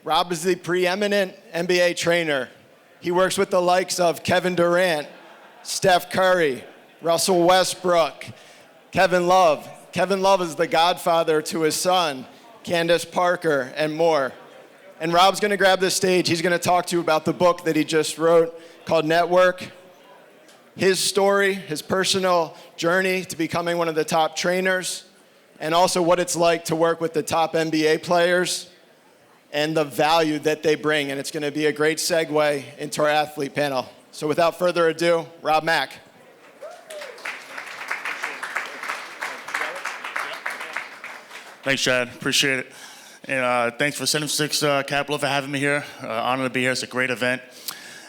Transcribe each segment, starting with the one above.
Rob is the preeminent NBA trainer. He works with the likes of Kevin Durant, Steph Curry, Russell Westbrook, Kevin Love. Kevin Love is the godfather to his son, Candace Parker, and more. And Rob's gonna grab this stage. He's gonna talk to you about the book that he just wrote called Network, his story, his personal journey to becoming one of the top trainers, and also what it's like to work with the top NBA players and the value that they bring. And it's gonna be a great segue into our athlete panel. So without further ado, Rob Mack. Thanks, Chad. Appreciate it. And thanks for SeventySix Capital for having me here. Honored to be here. It's a great event.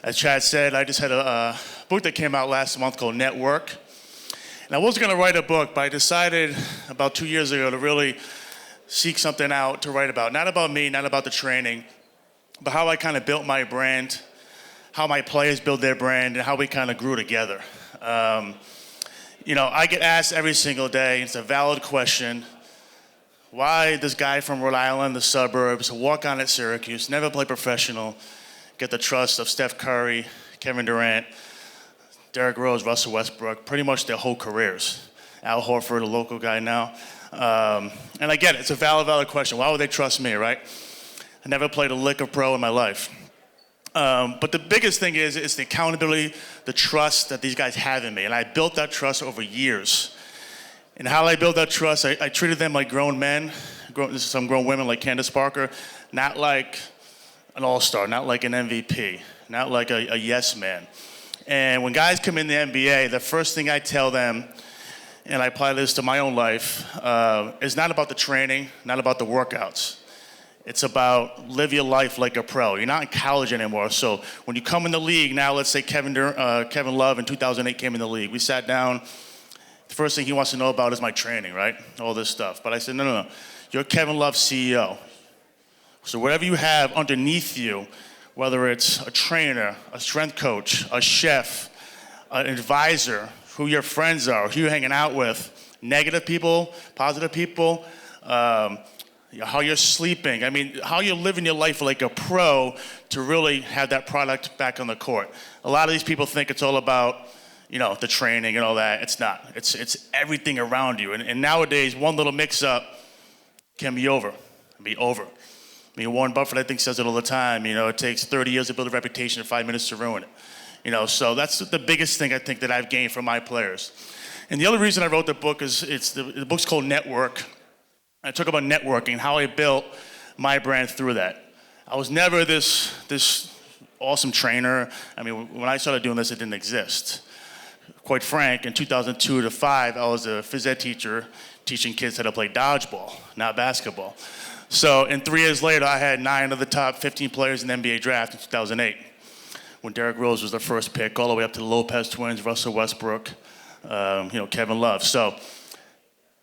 As Chad said, I just had a book that came out last month called Network. And I wasn't going to write a book, but I decided about 2 years ago to really seek something out to write about. Not about me, not about the training, but how I kind of built my brand, how my players built their brand, and how we kind of grew together. I get asked every single day, it's a valid question, why this guy from Rhode Island, the suburbs, walk on at Syracuse, never play professional, get the trust of Steph Curry, Kevin Durant, Derrick Rose, Russell Westbrook, pretty much their whole careers. Al Horford, a local guy now. And I get it, it's a valid question. Why would they trust me, right? I never played a lick of pro in my life. But the biggest thing is the accountability, the trust that these guys have in me. And I built that trust over years. And how I built that trust, I treated them like grown men, some grown women like Candace Parker, not like an all-star, not like an MVP, not like a yes man. And when guys come in the NBA, the first thing I tell them, and I apply this to my own life, is not about the training, not about the workouts. It's about live your life like a pro. You're not in college anymore. So when you come in the league now, let's say Kevin Love in 2008 came in the league. We sat down. The first thing he wants to know about is my training, right? All this stuff. But I said, no. You're Kevin Love CEO. So whatever you have underneath you, whether it's a trainer, a strength coach, a chef, an advisor, who your friends are, who you're hanging out with, negative people, positive people, how you're sleeping. I mean, how you're living your life like a pro to really have that product back on the court. A lot of these people think it's all about, the training and all that. It's not. It's everything around you. And nowadays, one little mix-up can be over. Warren Buffett, I think, says it all the time. It takes 30 years to build a reputation and 5 minutes to ruin it. So that's the biggest thing I think that I've gained from my players. And the other reason I wrote the book is the book's called Network. I talk about networking, how I built my brand through that. I was never this awesome trainer. I mean, when I started doing this, it didn't exist. Quite frank, in 2002 to 2005, I was a phys ed teacher teaching kids how to play dodgeball, not basketball. So, and 3 years later, I had 9 of the top 15 players in the NBA draft in 2008, when Derrick Rose was the first pick, all the way up to the Lopez twins, Russell Westbrook, Kevin Love. So,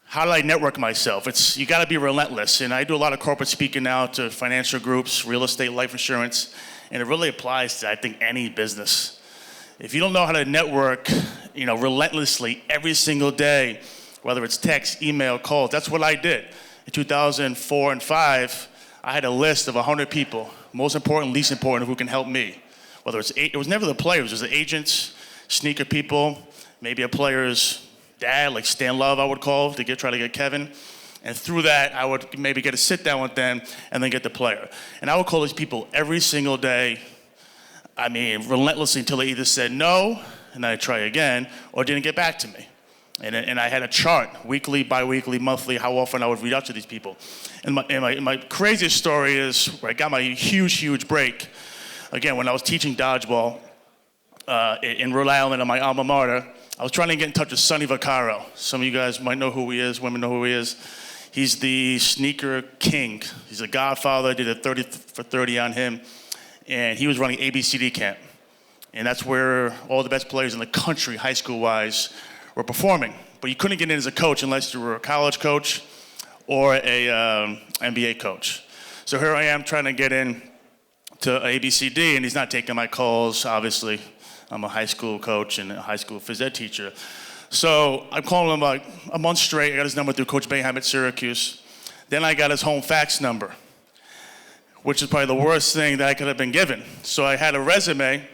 how do I network myself? You got to be relentless. And I do a lot of corporate speaking now to financial groups, real estate, life insurance, and it really applies to, I think, any business. If you don't know how to network, relentlessly every single day, whether it's text, email, calls, that's what I did. In 2004 and 2005, I had a list of 100 people, most important, least important, who can help me. Whether it was never the players, it was the agents, sneaker people, maybe a player's dad, like Stan Love, I would call to try to get Kevin. And through that, I would maybe get a sit down with them and then get the player. And I would call these people every single day, relentlessly, until they either said no, and I'd try again, or didn't get back to me. And I had a chart, weekly, bi-weekly, monthly, how often I would reach out to these people. And my craziest story is where I got my huge break. Again, when I was teaching dodgeball in Rhode Island at my alma mater, I was trying to get in touch with Sonny Vaccaro. Some of you guys might know who he is, women know who he is. He's the sneaker king. He's a godfather. I did a 30 for 30 on him. And he was running ABCD camp. And that's where all the best players in the country, high school-wise, were performing. But you couldn't get in as a coach unless you were a college coach or a NBA coach. So here I am trying to get in to ABCD, and he's not taking my calls, obviously. I'm a high school coach and a high school phys ed teacher. So I'm calling him like a month straight. I got his number through Coach Bayham at Syracuse. Then I got his home fax number. which is probably the worst thing that I could have been given. So I had a resume,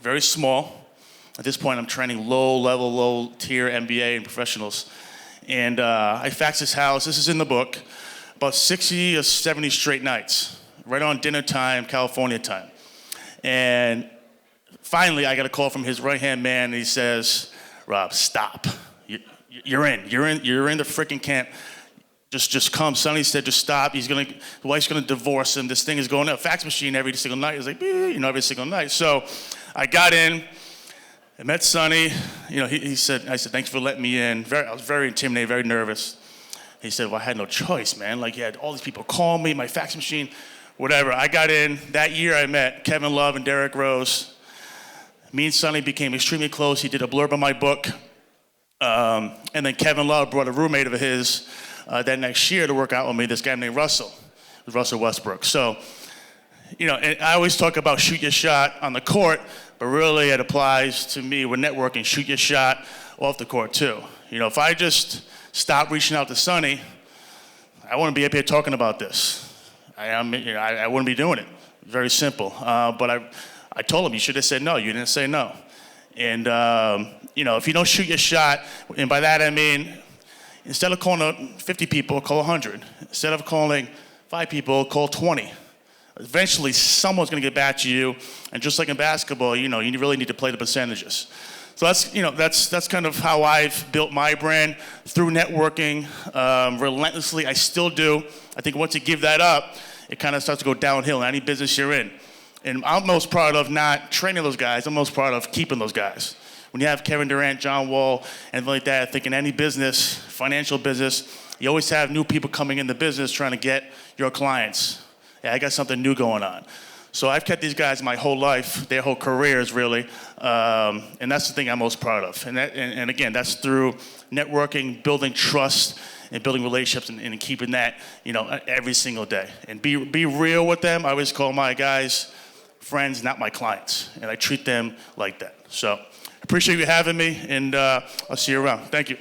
very small. At this point, I'm training low-level, low-tier MBA and professionals. And I faxed his house, this is in the book, about 60 or 70 straight nights, right on dinner time, California time. And finally, I got a call from his right-hand man, and he says, Rob, stop. You're in the freaking camp. Just come. Sonny said, just stop. His wife's gonna divorce him. This thing is going up. Fax machine every single night. It was like, every single night. So I got in, I met Sonny. I said, thanks for letting me in. I was very intimidated, very nervous. He said, well, I had no choice, man. Like, you had all these people call me, my fax machine, whatever. I got in. That year I met Kevin Love and Derek Rose. Me and Sonny became extremely close. He did a blurb on my book. And then Kevin Love brought a roommate of his that next year to work out with me, this guy named Russell Westbrook. So, and I always talk about shoot your shot on the court, but really it applies to me with networking, shoot your shot off the court too. If I just stop reaching out to Sonny, I wouldn't be up here talking about this. I wouldn't be doing it. Very simple. But I told him, you should have said no. You didn't say no. And, if you don't shoot your shot, and by that I mean, instead of calling 50 people, call 100. Instead of calling 5 people, call 20. Eventually, someone's going to get back to you. And just like in basketball, you really need to play the percentages. So that's kind of how I've built my brand through networking relentlessly. I still do. I think once you give that up, it kind of starts to go downhill in any business you're in. And I'm most proud of not training those guys. I'm most proud of keeping those guys. When you have Kevin Durant, John Wall, and like that, I think in any business, financial business, you always have new people coming in the business trying to get your clients. Yeah, I got something new going on. So I've kept these guys my whole life, their whole careers, really. And that's the thing I'm most proud of. And again, that's through networking, building trust, and building relationships, and keeping that, every single day. And be real with them. I always call my guys friends, not my clients. And I treat them like that. So appreciate you having me, and I'll see you around. Thank you.